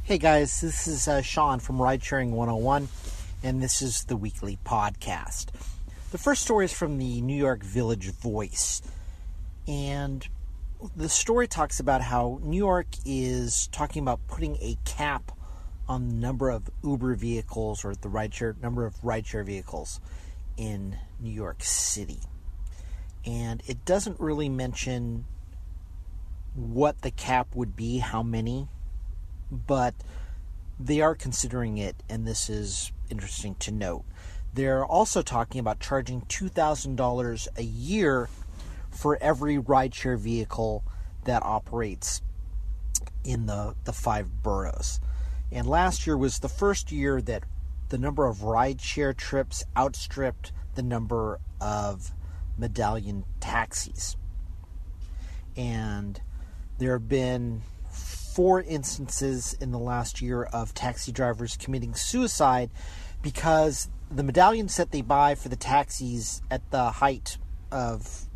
Hey guys, this is Sean from Ridesharing101, and this is the weekly podcast. The first story is from the New York Village Voice, and the story talks about how New York is talking about putting a cap on the number of Uber vehicles or the number of rideshare vehicles in New York City. And it doesn't really mention what the cap would be, how many, but they are considering it, and this is interesting to note. They're also talking about charging $2,000 a year for every rideshare vehicle that operates in the 5 boroughs. And last year was the first year that the number of rideshare trips outstripped the number of medallion taxis. And there have been 4 instances in the last year of taxi drivers committing suicide because the medallions that they buy for the taxis at the height of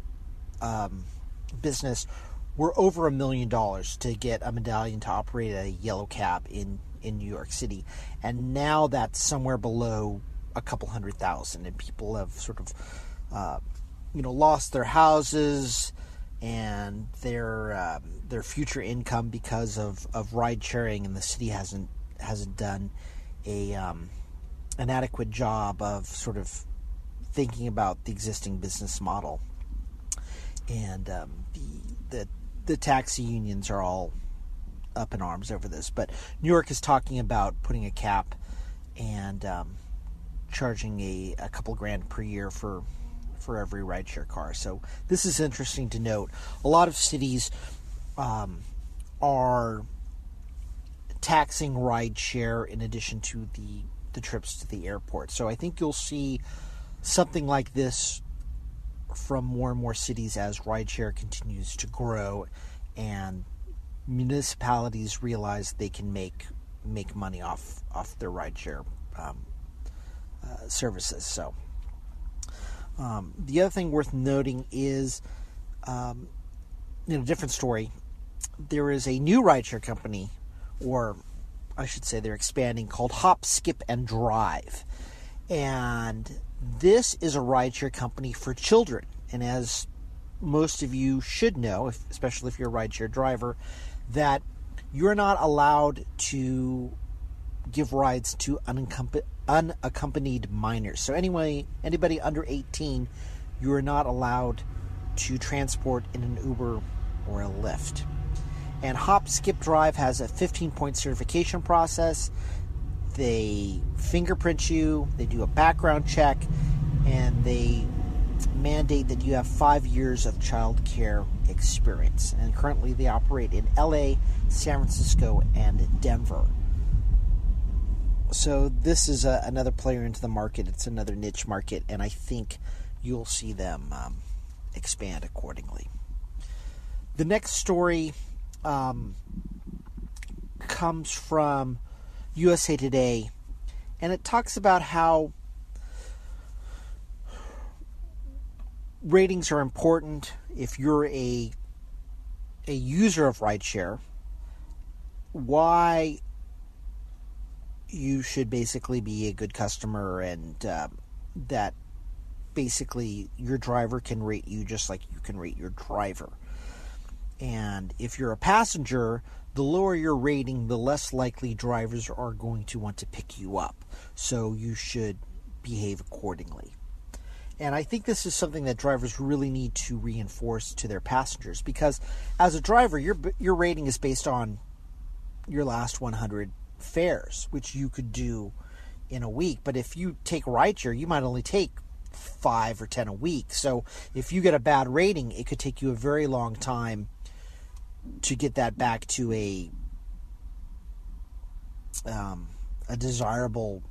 business were over $1 million to get a medallion to operate a yellow cab in New York City. And now that's somewhere below a couple $100,000, and people have sort of lost their houses and their future income because of ride sharing, and the city hasn't done an adequate job of sort of thinking about the existing business model. And the taxi unions are all up in arms over this, but New York is talking about putting a cap and charging a couple grand per year for every rideshare car. So this is interesting to note. A lot of cities are taxing rideshare in addition to the trips to the airport. So I think you'll see something like this from more and more cities as rideshare continues to grow and municipalities realize they can make money off their rideshare services. So the other thing worth noting is, in a different story, there is a new rideshare company, or I should say they're expanding, called Hop, Skip, and Drive. And this is a rideshare company for children. And as most of you should know, especially if you're a rideshare driver, that you're not allowed to give rides to unaccompanied minors. So anybody under 18, you are not allowed to transport in an Uber or a Lyft. And Hop, Skip, Drive has a 15-point certification process. They fingerprint you, they do a background check, and they mandate that you have 5 years of child care experience. And currently they operate in LA, San Francisco, and Denver. So this is another player into the market. It's another niche market, and I think you'll see them expand accordingly. The next story comes from USA Today, and it talks about how ratings are important if you're a user of rideshare, why you should basically be a good customer, and that basically your driver can rate you just like you can rate your driver. And if you're a passenger, the lower your rating, the less likely drivers are going to want to pick you up. So you should behave accordingly. And I think this is something that drivers really need to reinforce to their passengers, because as a driver, your rating is based on your last 100 fares, which you could do in a week. But if you take rideshare, you might only take 5 or 10 a week. So if you get a bad rating, it could take you a very long time to get that back to a desirable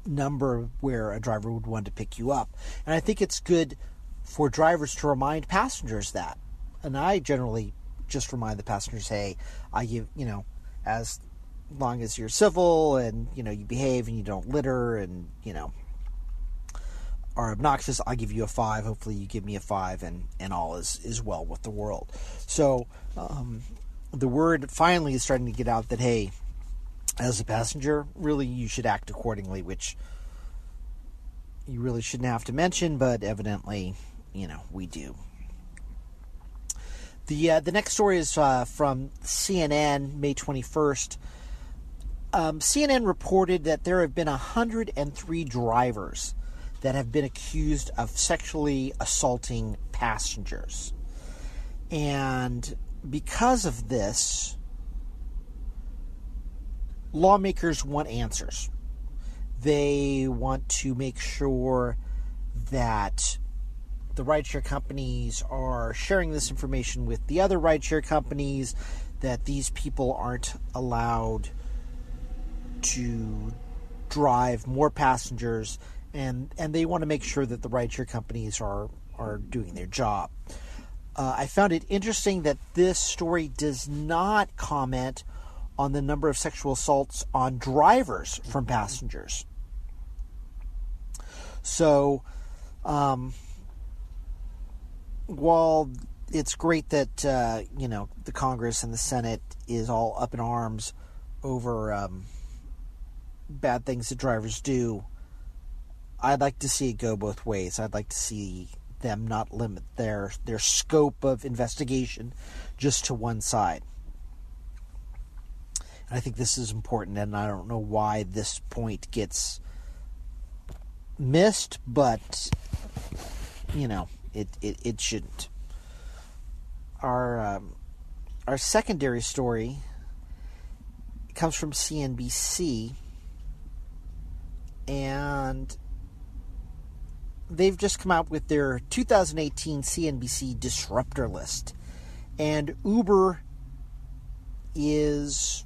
number where a driver would want to pick you up. And I think it's good for drivers to remind passengers that. And I generally just remind the passengers, hey, I give, as long as you're civil and, you behave and you don't litter and, are obnoxious, I'll give you a 5. Hopefully you give me a 5 and all is well with the world. So the word finally is starting to get out that, hey, as a passenger, really you should act accordingly, which you really shouldn't have to mention, but evidently, we do. The next story is from CNN, May 21st. CNN reported that there have been 103 drivers that have been accused of sexually assaulting passengers. And because of this, lawmakers want answers. They want to make sure that the rideshare companies are sharing this information with the other rideshare companies, that these people aren't allowed to drive more passengers, and they want to make sure that the rideshare companies are doing their job. I found it interesting that this story does not comment on the number of sexual assaults on drivers from passengers. So, while it's great that, the Congress and the Senate is all up in arms over bad things that drivers do, I'd like to see it go both ways. I'd like to see them not limit their scope of investigation just to one side. And I think this is important, and I don't know why this point gets missed, but it shouldn't. Our secondary story comes from CNBC, and they've just come out with their 2018 CNBC Disruptor List, and Uber is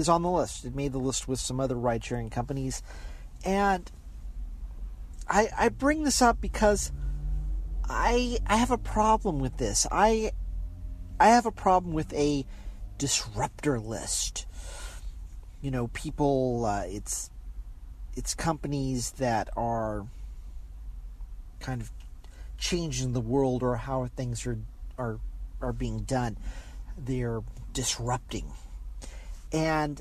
on the list. It made the list with some other ride-sharing companies, and I bring this up because I have a problem with this. I have a problem with a disruptor list. People, it's companies that are kind of changing the world or how things are being done. They're disrupting. And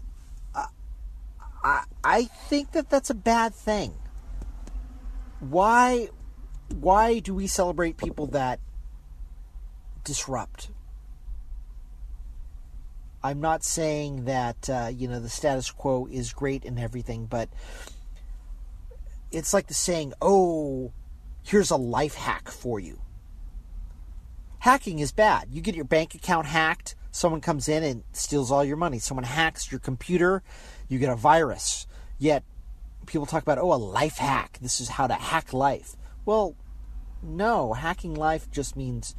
I think that that's a bad thing. Why do we celebrate people that disrupt? I'm not saying that, the status quo is great and everything, but it's like the saying, oh, here's a life hack for you. Hacking is bad. You get your bank account hacked, someone comes in and steals all your money. Someone hacks your computer, you get a virus. Yet, people talk about, a life hack. This is how to hack life. Well, no, hacking life just means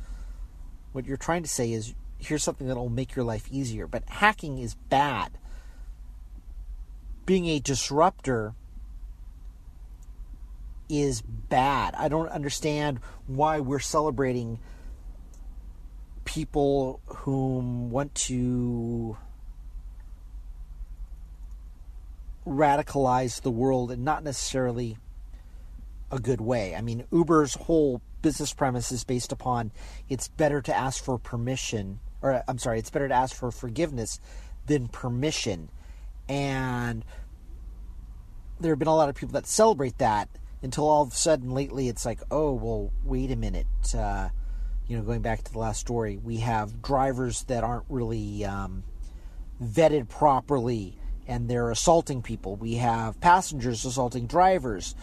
what you're trying to say is here's something that will make your life easier. But hacking is bad. Being a disruptor is bad. I don't understand why we're celebrating people whom want to radicalize the world and not necessarily a good way. I mean, Uber's whole business premise is based upon it's better to ask for permission, it's better to ask for forgiveness than permission. And there have been a lot of people that celebrate that until all of a sudden lately it's like, oh, well, wait a minute. Going back to the last story, we have drivers that aren't really vetted properly and they're assaulting people. We have passengers assaulting drivers.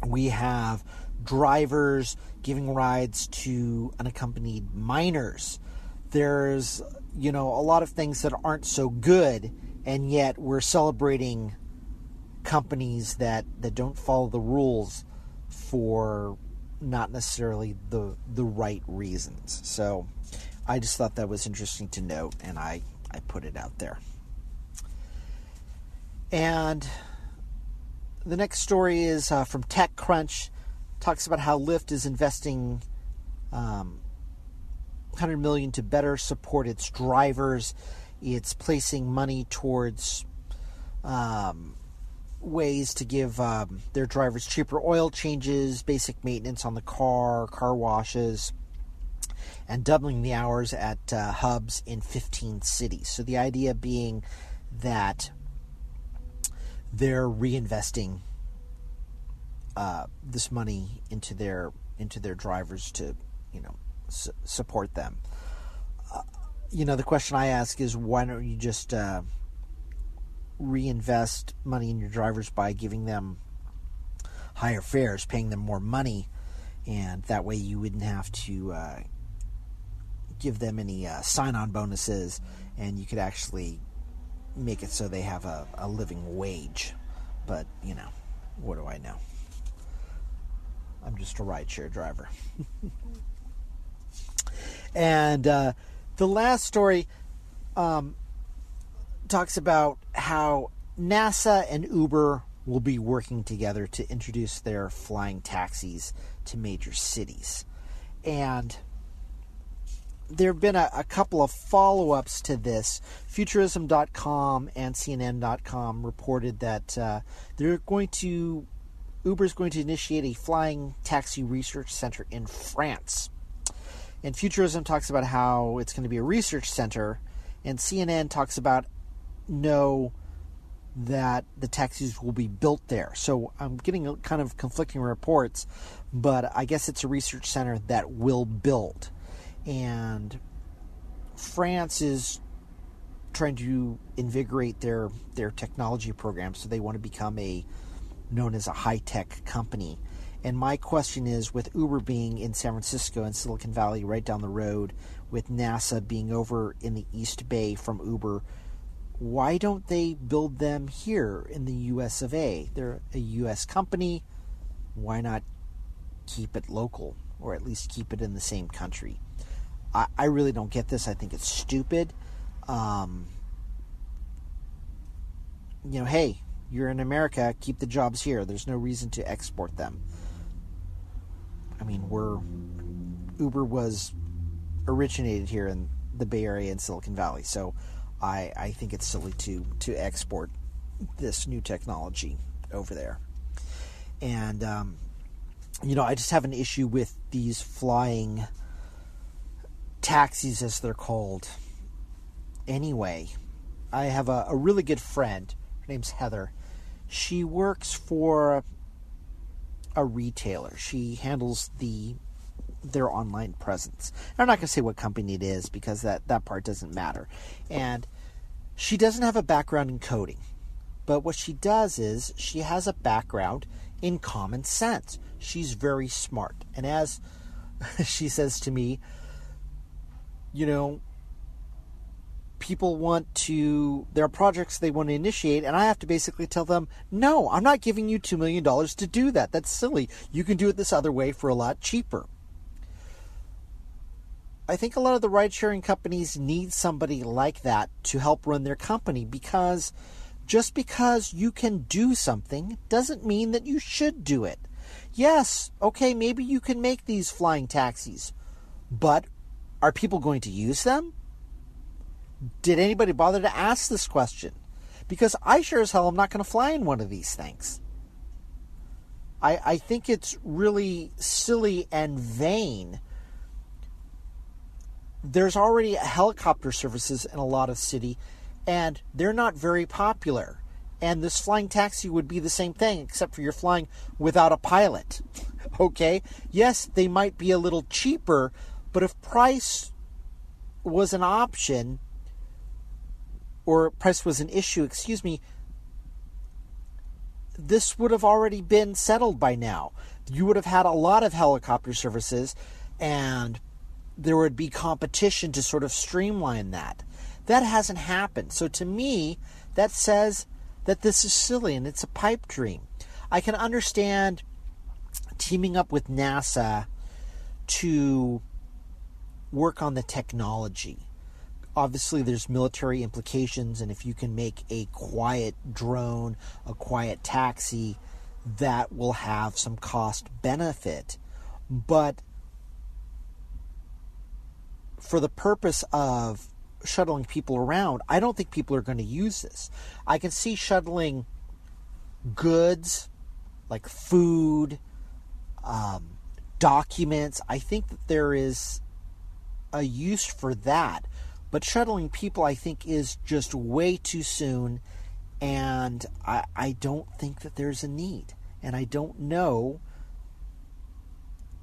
We have drivers giving rides to unaccompanied minors. There's, a lot of things that aren't so good, and yet we're celebrating companies that don't follow the rules for not necessarily the right reasons. So I just thought that was interesting to note, and I put it out there. And the next story is from TechCrunch. Talks about how Lyft is investing $100 million to better support its drivers. It's placing money towards ways to give their drivers cheaper oil changes, basic maintenance on the car washes. and doubling the hours at hubs in 15 cities. So the idea being that they're reinvesting this money into their drivers to, support them. The question I ask is, why don't you just reinvest money in your drivers by giving them higher fares, paying them more money, and that way you wouldn't have to give them any sign-on bonuses, and you could actually make it so they have a living wage. But, what do I know? I'm just a rideshare driver. And the last story talks about how NASA and Uber will be working together to introduce their flying taxis to major cities. And there have been a couple of follow-ups to this. Futurism.com and CNN.com reported that Uber's going to initiate a flying taxi research center in France. And Futurism talks about how it's going to be a research center, and CNN talks about that the taxis will be built there. So I'm getting kind of conflicting reports, but I guess it's a research center that will build. And France is trying to invigorate their technology program, so they want to become known as a high-tech company. And my question is, with Uber being in San Francisco and Silicon Valley right down the road, with NASA being over in the East Bay from Uber, why don't they build them here in the US of A? They're a US company. Why not keep it local, or at least keep it in the same country? I really don't get this. I think it's stupid. Hey, you're in America, keep the jobs here. There's no reason to export them. I mean, Uber was originated here in the Bay Area and Silicon Valley, so I think it's silly to export this new technology over there. And, I just have an issue with these flying taxis, as they're called. Anyway, I have a really good friend. Her name's Heather. She works for a retailer. She handles their online presence. I'm not going to say what company it is, because that part doesn't matter. And she doesn't have a background in coding. But what she does is she has a background in common sense. She's very smart. And as she says to me, people there are projects they want to initiate, and I have to basically tell them, no, I'm not giving you $2 million to do that. That's silly. You can do it this other way for a lot cheaper. I think a lot of the ride-sharing companies need somebody like that to help run their company, because just because you can do something doesn't mean that you should do it. Yes, okay, maybe you can make these flying taxis, but are people going to use them? Did anybody bother to ask this question? Because I sure as hell am not going to fly in one of these things. I think it's really silly and vain. There's already helicopter services in a lot of cities, and they're not very popular. And this flying taxi would be the same thing, except for you're flying without a pilot. Okay? Yes, they might be a little cheaper, but if price was an option, or price was an issue, this would have already been settled by now. You would have had a lot of helicopter services, and there would be competition to sort of streamline that. That hasn't happened. So to me, that says that this is silly and it's a pipe dream. I can understand teaming up with NASA to work on the technology. Obviously, there's military implications, and if you can make a quiet drone, a quiet taxi, that will have some cost benefit. But for the purpose of shuttling people around, I don't think people are going to use this. I can see shuttling goods like food, documents. I think that there is a use for that. But shuttling people, I think, is just way too soon, and I don't think that there's a need. And I don't know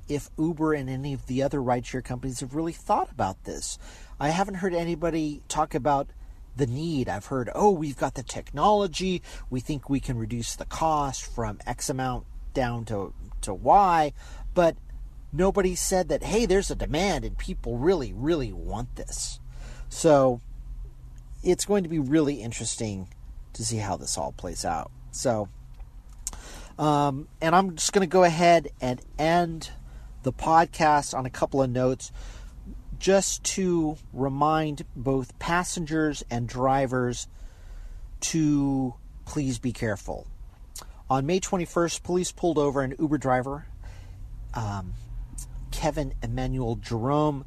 if Uber and any of the other rideshare companies have really thought about this. I haven't heard anybody talk about the need. I've heard, we've got the technology, we think we can reduce the cost from X amount down to Y, but nobody said that, hey, there's a demand and people really, really want this. So it's going to be really interesting to see how this all plays out. So, and I'm just going to go ahead and end the podcast on a couple of notes just to remind both passengers and drivers to please be careful. On May 21st, police pulled over an Uber driver, Kevin Emmanuel Jerome,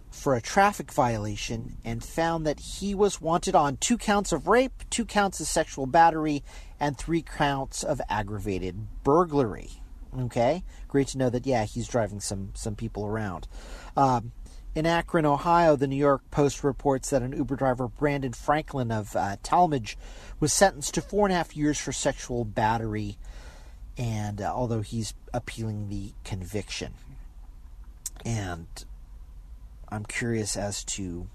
for a traffic violation and found that he was wanted on 2 counts of rape, 2 counts of sexual battery, and 3 counts of aggravated burglary. Okay? Great to know that, he's driving some people around. In Akron, Ohio, the New York Post reports that an Uber driver, Brandon Franklin of Talmadge, was sentenced to 4.5 years for sexual battery, and although he's appealing the conviction. And I'm curious as to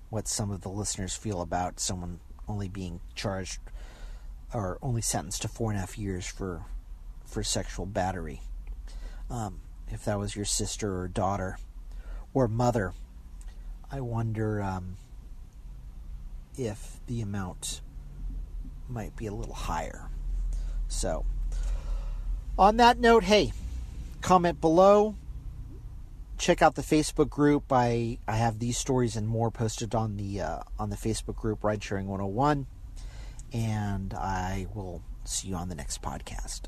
what some of the listeners feel about someone only being charged or only sentenced to 4.5 years for sexual battery. If that was your sister or daughter or mother, I wonder if the amount might be a little higher. So, on that note, hey, comment below. Check out the Facebook group. I have these stories and more posted on the Facebook group, Ridesharing101. And I will see you on the next podcast.